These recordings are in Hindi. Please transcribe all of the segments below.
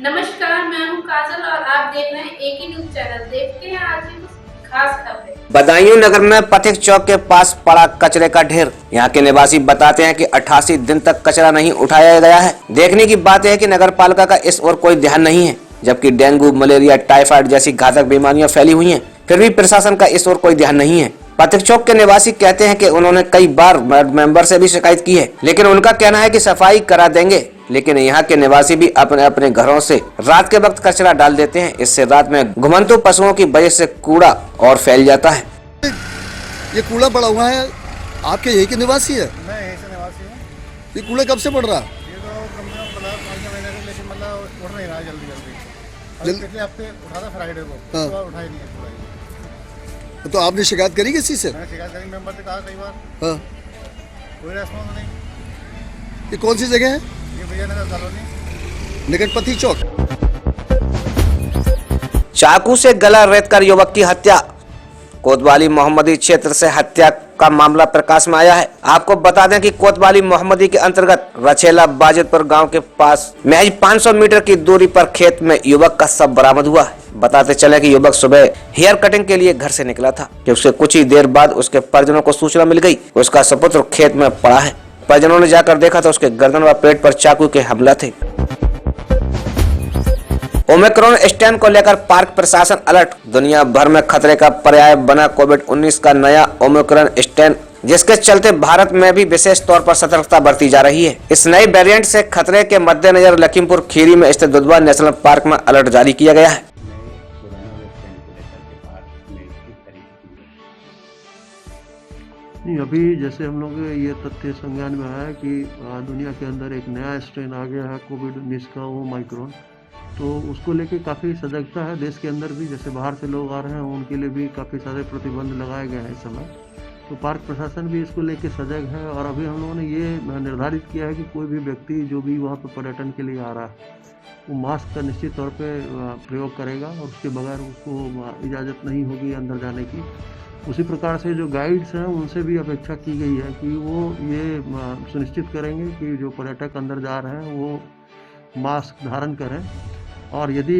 नमस्कार, मैं हूं काजल और आप देख रहे हैं एके न्यूज चैनल। देखते हैं आज की कुछ खास खबरें। बदायूं नगर में पथिक चौक के पास पड़ा कचरे का ढेर। यहाँ के निवासी बताते हैं कि 88 दिन तक कचरा नहीं उठाया गया है। देखने की बात है कि नगर पालिका का इस ओर कोई ध्यान नहीं है, जबकि डेंगू, मलेरिया, टाइफाइड जैसी घातक बीमारियां फैली हुई हैं, फिर भी प्रशासन का इस ओर कोई ध्यान नहीं है। पथिक चौक के निवासी कहते हैं कि उन्होंने कई बार वार्ड मेंबर से भी शिकायत की है, लेकिन उनका कहना है कि सफाई करा देंगे, लेकिन यहाँ के निवासी भी अपने अपने घरों से रात के वक्त कचरा डाल देते हैं। इससे रात में घुमंतु पशुओं की वजह से कूड़ा और फैल जाता है। ये कूड़ा पड़ा हुआ है, आपके यही के निवासी है? मैं यहीं से निवासी हूँ। ये कूड़ा कब से पड़ रहा है? ये तो कम से कम 5 महीने से, लेकिन मतलब उठ नहीं रहा है जल्दी। पिछले हफ्ते उठा था फ्राइडे को, हाँ। तो उठा ही नहीं है पूरा। तो आपने शिकायत करी किसी से? मैंने शिकायत करी, मेंबर से कहा कई बार, हाँ। कोई रेस्पॉन्स नहीं। ये कौन सी जगह है? ये विजयनगर कॉलोनी, निकट पथिक चौक। चाकू से गला रेतकर युवक की हत्या। कोतवाली मोहम्मदी क्षेत्र से हत्या का मामला प्रकाश में आया है। आपको बता दें कि कोतवाली मोहम्मदी के अंतर्गत रछेला बाजितपुर गांव के पास महज 500 मीटर की दूरी पर खेत में युवक का शव बरामद हुआ है। बताते चले कि युवक सुबह हेयर कटिंग के लिए घर से निकला था कि उसके कुछ ही देर बाद उसके परिजनों को सूचना मिल गई, उसका सुपुत्र खेत में पड़ा है। परिजनों ने जाकर देखा तो उसके गर्दन व पेट पर चाकू के हमला थे। ओमिक्रॉन स्ट्रेन को लेकर पार्क प्रशासन अलर्ट। दुनिया भर में खतरे का पर्याय बना कोविड-19 का नया ओमिक्रॉन स्ट्रेन, जिसके चलते भारत में भी विशेष तौर पर सतर्कता बरती जा रही है। इस नए वेरिएंट से खतरे के मद्देनजर लखीमपुर खीरी में स्थित दुधवा नेशनल पार्क में अलर्ट जारी किया गया है। नहीं, अभी जैसे हम लोग ये तथ्य संज्ञान में आया कि दुनिया के अंदर एक नया स्ट्रेन आ गया है कोविड-19 का, वो ओमिक्रॉन, तो उसको लेके काफ़ी सजगता है देश के अंदर भी। जैसे बाहर से लोग आ रहे हैं उनके लिए भी काफ़ी सारे प्रतिबंध लगाए गए हैं इस समय, तो पार्क प्रशासन भी इसको लेके सजग है। और अभी हम लोगों ने ये निर्धारित किया है कि कोई भी व्यक्ति जो भी वहाँ पर पर्यटन के लिए आ रहा है वो मास्क का निश्चित तौर पे प्रयोग करेगा और उसके बगैर उसको इजाज़त नहीं होगी अंदर जाने की। उसी प्रकार से जो गाइड्स हैं उनसे भी अपेक्षा की गई है कि वो ये सुनिश्चित करेंगे कि जो पर्यटक अंदर जा रहे हैं वो मास्क धारण करें, और यदि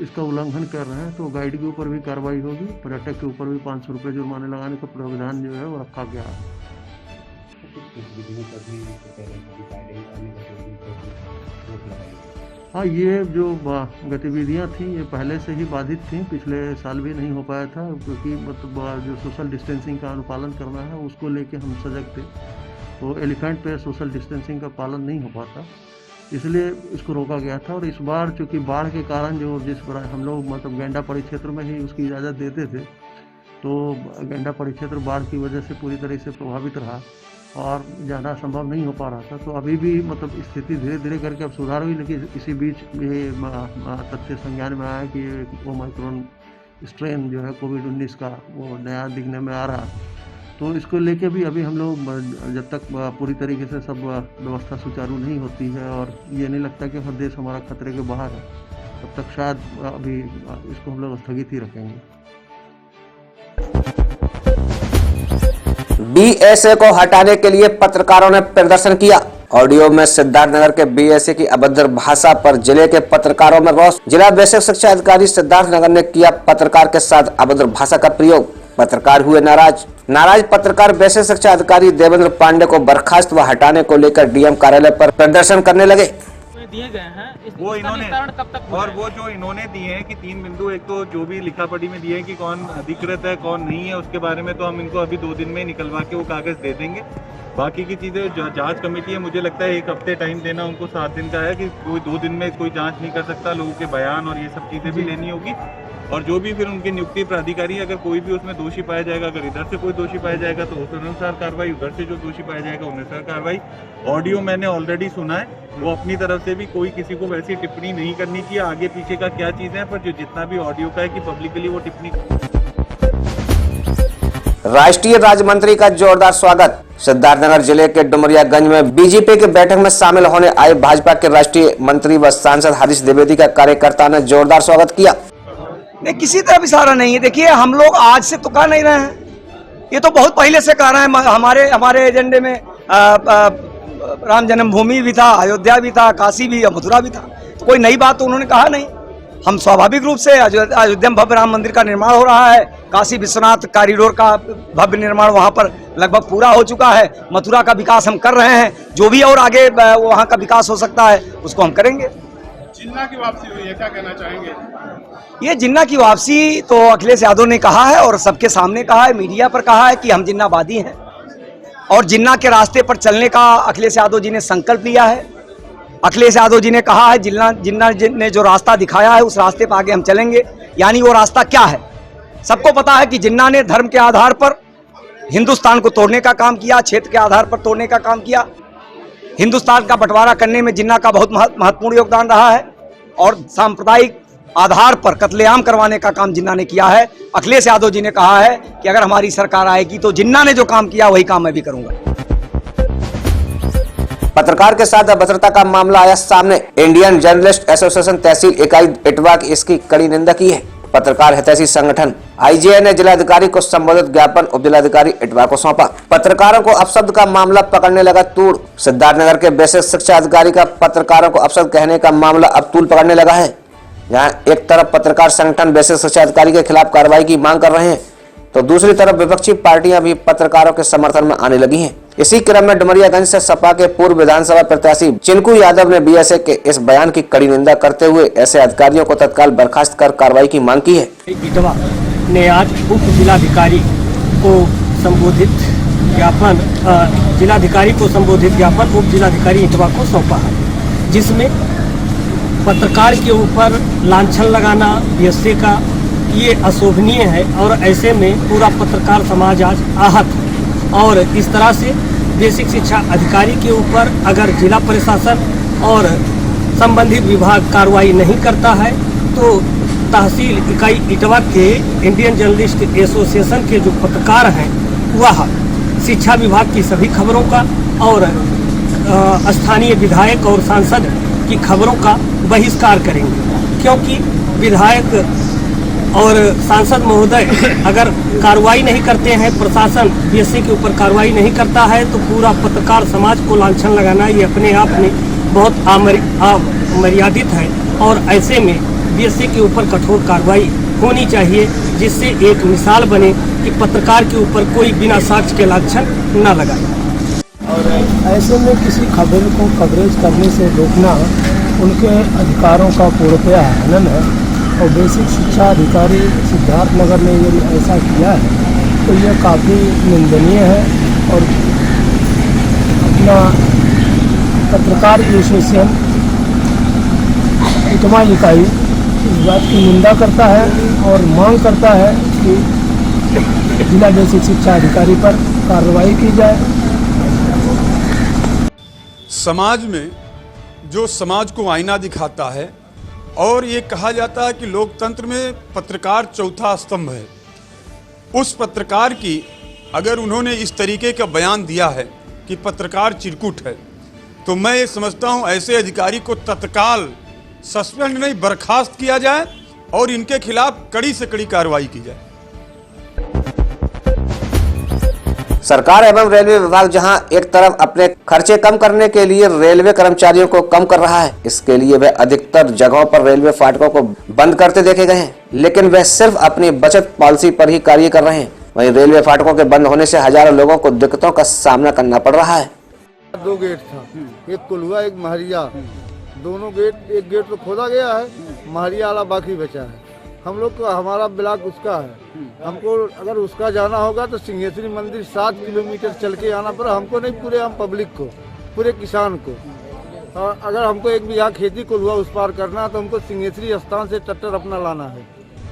इसका उल्लंघन कर रहे हैं तो गाइड के ऊपर भी कार्रवाई होगी। पर्यटक के ऊपर भी 500 रुपये जुर्माने लगाने का प्रावधान जो है वो रखा गया है। हाँ, ये जो गतिविधियाँ थी ये पहले से ही बाधित थी, पिछले साल भी नहीं हो पाया था, क्योंकि मतलब जो सोशल डिस्टेंसिंग का अनुपालन करना है उसको लेके हम सजग थे। तो एलिफेंट पे सोशल डिस्टेंसिंग का पालन नहीं हो पाता, इसलिए इसको रोका गया था। और इस बार चूँकि बाढ़ के कारण जो जिस पर हम लोग मतलब गेंडा पड़ी क्षेत्र में ही उसकी इजाज़त देते थे, तो गेंडा पड़ी क्षेत्र बाढ़ की वजह से पूरी तरह से प्रभावित रहा और जाना संभव नहीं हो पा रहा था। तो अभी भी मतलब स्थिति धीरे धीरे करके अब सुधार हुई, लेकिन इसी बीच ये तथ्य संज्ञान में आया कि ओमिक्रॉन स्ट्रेन जो है कोविड-19 का वो नया दिखने में आ रहा। तो इसको लेके भी अभी हम लोग जब तक पूरी तरीके से सब व्यवस्था सुचारू नहीं होती है और ये नहीं लगता कि हर देश हमारा खतरे के बाहर है, तब तक शायद अभी इसको हम लोग स्थगित ही रखेंगे। बीएसए को हटाने के लिए पत्रकारों ने प्रदर्शन किया। ऑडियो में सिद्धार्थनगर के बीएसए की अभद्र भाषा पर जिले के पत्रकारों में रोष। जिला बेसिक शिक्षा अधिकारी सिद्धार्थनगर ने किया पत्रकार के साथ अभद्र भाषा का प्रयोग। पत्रकार हुए नाराज पत्रकार बेसिक शिक्षा अधिकारी देवेंद्र पांडे को बर्खास्त व हटाने को लेकर डीएम कार्यालय पर प्रदर्शन करने लगे। दिए गए हैं वो इन्होंने कब तक और वो जो इन्होंने दिए हैं कि 3 बिंदु, एक तो जो भी लिखा पढ़ी में दिए हैं कि कौन अधिकृत है कौन नहीं है, उसके बारे में तो हम इनको अभी 2 दिन में निकलवा के वो कागज दे देंगे। बाकी की चीज़ें जांच कमेटी है, मुझे लगता है 1 हफ्ते टाइम देना उनको, 7 दिन का है कि कोई 2 दिन में कोई जांच नहीं कर सकता, लोगों के बयान और ये सब चीज़ें भी लेनी होगी। और जो भी फिर उनके नियुक्ति प्राधिकारी, अगर कोई भी उसमें दोषी पाया जाएगा, अगर इधर से कोई दोषी पाया जाएगा तो उस अनुसार कार्रवाई, उधर से जो दोषी पाया जाएगा उस अनुसार कार्रवाई। ऑडियो मैंने ऑलरेडी सुना है, वो अपनी तरफ से भी कोई किसी को वैसी टिप्पणी नहीं करनी चाहिए, आगे पीछे का क्या चीज़ है, पर जो जितना भी ऑडियो का है कि पब्लिकली वो टिप्पणी। राष्ट्रीय राज्य मंत्री का जोरदार स्वागत। सिद्धार्थनगर जिले के डुमरियागंज में बीजेपी की बैठक में शामिल होने आए भाजपा के राष्ट्रीय मंत्री व सांसद हरीश द्विवेदी का कार्यकर्ता ने जोरदार स्वागत किया। नहीं, किसी तरफ इशारा नहीं है। देखिए, हम लोग आज से तो कह नहीं रहे हैं, ये तो बहुत पहले से कह रहे हैं। हमारे एजेंडे में राम जन्मभूमि भी था, अयोध्या भी था, काशी भी, मथुरा भी था। तो कोई नई बात तो उन्होंने कहा नहीं। हम स्वाभाविक रूप से अयोध्या में भव्य राम मंदिर का निर्माण हो रहा है, काशी विश्वनाथ कॉरिडोर का भव्य निर्माण वहां पर लगभग पूरा हो चुका है, मथुरा का विकास हम कर रहे हैं, जो भी और आगे वहां का विकास हो सकता है उसको हम करेंगे। जिन्ना की वापसी हुई है, क्या कहना चाहेंगे? ये जिन्ना की वापसी तो अखिलेश यादव ने कहा है और सबके सामने कहा है, मीडिया पर कहा है कि हम जिन्नावादी हैं और जिन्ना के रास्ते पर चलने का अखिलेश यादव जी ने संकल्प लिया है। अखिलेश यादव जी ने कहा है जिन्ना ने जो रास्ता दिखाया है उस रास्ते पर आगे हम चलेंगे। यानी वो रास्ता क्या है? सबको पता है कि जिन्ना ने धर्म के आधार पर हिंदुस्तान को तोड़ने का काम किया, क्षेत्र के आधार पर तोड़ने का काम किया। हिंदुस्तान का बंटवारा करने में जिन्ना का बहुत महत्वपूर्ण योगदान रहा है और सांप्रदायिक आधार पर कत्लेआम करवाने का काम जिन्ना ने किया है। अखिलेश यादव जी ने कहा है कि अगर हमारी सरकार आएगी तो जिन्ना ने जो काम किया वही काम मैं भी करूंगा। पत्रकार के साथ अभद्रता का मामला आया सामने। इंडियन जर्नलिस्ट एसोसिएशन तहसील इकाई इटवा की इसकी कड़ी निंदा की है। पत्रकार हितैषी संगठन आईजेए ने जिलाधिकारी को संबोधित ज्ञापन उप जिलाधिकारी इटवा को सौंपा। पत्रकारों को अपशब्द का मामला पकड़ने लगा तूल। सिद्धार्थनगर के बेसिक शिक्षा अधिकारी का पत्रकारों को अपशब्द कहने का मामला अब तूल पकड़ने लगा है। यहाँ एक तरफ पत्रकार संगठन बेसिक शिक्षा अधिकारी के खिलाफ कार्रवाई की मांग कर रहे हैं तो दूसरी तरफ विपक्षी पार्टियां भी पत्रकारों के समर्थन में आने लगी हैं। इसी क्रम में डुमरियागंज से सपा के पूर्व विधानसभा प्रत्याशी चिंकू यादव ने बीएसए के इस बयान की कड़ी निंदा करते हुए ऐसे अधिकारियों को तत्काल बर्खास्त कर कार्रवाई की मांग की है। इटवा ने आज उप जिलाधिकारी को संबोधित ज्ञापन उप जिलाधिकारी इटवा को सौंपा है, जिसमें पत्रकार के ऊपर लांछन लगाना बीएसए का ये अशोभनीय है और ऐसे में पूरा पत्रकार समाज आज आहत है। और इस तरह से बेसिक शिक्षा अधिकारी के ऊपर अगर जिला प्रशासन और संबंधित विभाग कार्रवाई नहीं करता है तो तहसील इकाई इटवा के इंडियन जर्नलिस्ट एसोसिएशन के जो पत्रकार हैं वह शिक्षा विभाग की सभी खबरों का और स्थानीय विधायक और सांसद की खबरों का बहिष्कार करेंगे, क्योंकि विधायक और सांसद महोदय अगर कार्रवाई नहीं करते हैं, प्रशासन बीएसए के ऊपर कार्रवाई नहीं करता है तो पूरा पत्रकार समाज को लांछन लगाना ये अपने आप में बहुत अमर्यादित है। और ऐसे में बीएसए के ऊपर कठोर कार्रवाई होनी चाहिए, जिससे एक मिसाल बने कि पत्रकार के ऊपर कोई बिना साक्ष्य के लांछन न लगाए। और ऐसे में किसी खबर को कवरेज करने से रोकना उनके अधिकारों का पूर्णतया हनन है और बेसिक शिक्षा अधिकारी सिद्धार्थनगर ने यदि ऐसा किया है तो यह काफ़ी निंदनीय है। और अपना पत्रकार एसोसिएशन इटवा इकाई इस बात की निंदा करता है और मांग करता है कि जिला बेसिक शिक्षा अधिकारी पर कार्रवाई की जाए। समाज में जो समाज को आईना दिखाता है और ये कहा जाता है कि लोकतंत्र में पत्रकार चौथा स्तंभ है, उस पत्रकार की अगर उन्होंने इस तरीके का बयान दिया है कि पत्रकार चिरकुट है तो मैं ये समझता हूँ ऐसे अधिकारी को तत्काल सस्पेंड नहीं बर्खास्त किया जाए और इनके खिलाफ कड़ी से कड़ी कार्रवाई की जाए। सरकार एवं रेलवे विभाग जहां एक तरफ अपने खर्चे कम करने के लिए रेलवे कर्मचारियों को कम कर रहा है, इसके लिए वह अधिकतर जगहों पर रेलवे फाटकों को बंद करते देखे गए हैं, लेकिन वह सिर्फ अपनी बचत पॉलिसी पर ही कार्य कर रहे हैं। वहीं रेलवे फाटकों के बंद होने से हजारों लोगों को दिक्कतों का सामना करना पड़ रहा है। 2 गेट था, एक कुलवा एक महरिया, दोनों गेट, एक गेट तो खोदा गया है, महरिया वाला बाकी बचा है। हम लोग को हमारा ब्लॉक उसका है, हमको अगर उसका जाना होगा तो सिंहेश्वरी मंदिर 7 किलोमीटर चल के आना पड़ा, हमको नहीं पूरे हम पब्लिक को, पूरे किसान को। और अगर हमको 1 बीघा खेती को हुआ उस पार करना तो हमको सिंहेश्वरी स्थान से ट्रैक्टर अपना लाना है।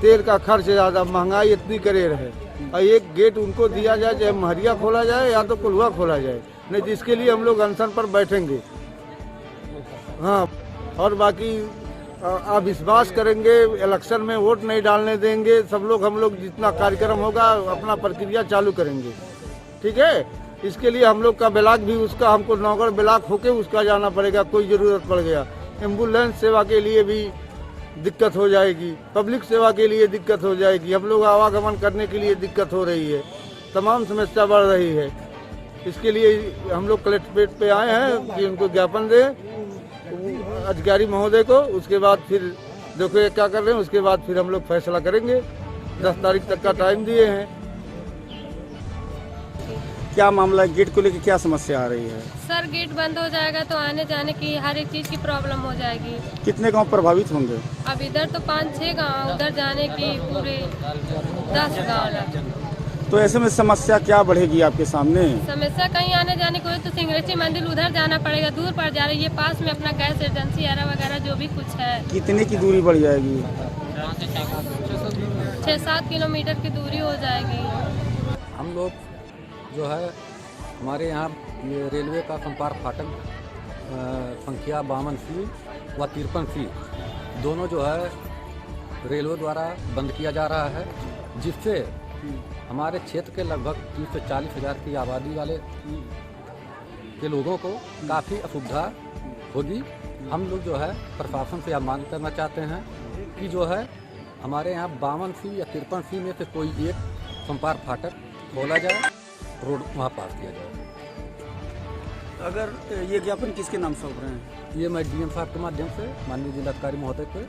तेल का खर्च ज़्यादा, महंगाई इतनी करे रहे और एक गेट उनको दिया जाए, चाहे महरिया खोला जाए या तो कुलवा खोला जाए, नहीं जिसके लिए हम लोग अनशन पर बैठेंगे। हाँ, और बाकी आप विश्वास करेंगे इलेक्शन में वोट नहीं डालने देंगे, सब लोग हम लोग जितना कार्यक्रम होगा अपना प्रक्रिया चालू करेंगे, ठीक है। इसके लिए हम लोग का ब्लॉक भी उसका, हमको नौगढ़ ब्लॉक होके उसका जाना पड़ेगा, कोई ज़रूरत पड़ गया। एम्बुलेंस सेवा के लिए भी दिक्कत हो जाएगी, पब्लिक सेवा के लिए दिक्कत हो जाएगी, हम लोग आवागमन करने के लिए दिक्कत हो रही है, तमाम समस्या बढ़ रही है। इसके लिए हम लोग कलेक्ट्रेट पे आए हैं कि उनको ज्ञापन दें। अधिकारी महोदय को, उसके बाद फिर देखो ये क्या कर रहे हैं, उसके बाद फिर हम लोग फैसला करेंगे। 10 तारीख तक का टाइम दिए हैं। क्या मामला है, गेट को लेकर क्या समस्या आ रही है? सर गेट बंद हो जाएगा तो आने जाने की हर एक चीज़ की प्रॉब्लम हो जाएगी। कितने गांव प्रभावित होंगे? अब इधर तो 5-6 गांव, उधर जाने की पूरे 10 गांव। तो ऐसे में समस्या क्या बढ़ेगी आपके सामने? समस्या कहीं आने जाने को है तो सिंगरेची मंदिर उधर जाना पड़ेगा, दूर पड़ जा रही है। पास में अपना गैस एजेंसी वगैरह जो भी कुछ है। कितने की दूरी बढ़ जाएगी? 6-7 किलोमीटर की दूरी हो जाएगी। हम लोग जो है हमारे यहाँ ये रेलवे का संपर्क फाटक संख्या 52C व 53C दोनों जो है रेलवे द्वारा बंद किया जा रहा है, जिससे हमारे क्षेत्र के लगभग 30 से 40 हज़ार की आबादी वाले के लोगों को काफ़ी असुविधा होगी। हम लोग जो है प्रशासन से यह मांग करना चाहते हैं कि जो है हमारे यहाँ 52C या 53C में से कोई एक संपर्क फाटक खोला जाए, रोड वहाँ पास किया जाए। अगर ये ज्ञापन किसके नाम सौंप रहे हैं? ये मैं डीएम साहब के माध्यम से माननीय जिलाधिकारी महोदय के।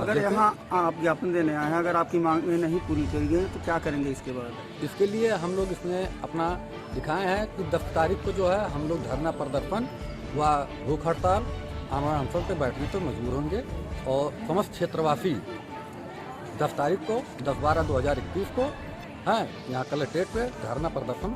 अगर यहाँ आप ज्ञापन देने आए हैं, अगर आपकी मांगें नहीं पूरी करी गई तो क्या करेंगे इसके बाद? इसके लिए हम लोग इसमें अपना दिखाए हैं कि 10 तारीख को जो है हम लोग धरना प्रदर्शन व भूख हड़ताल आमरण अनशन पर बैठने पर मजबूर होंगे और समस्त क्षेत्रवासी 10 तारीख को 10/12/2021 को हैं यहाँ कलेक्ट्रेट पे धरना प्रदर्शन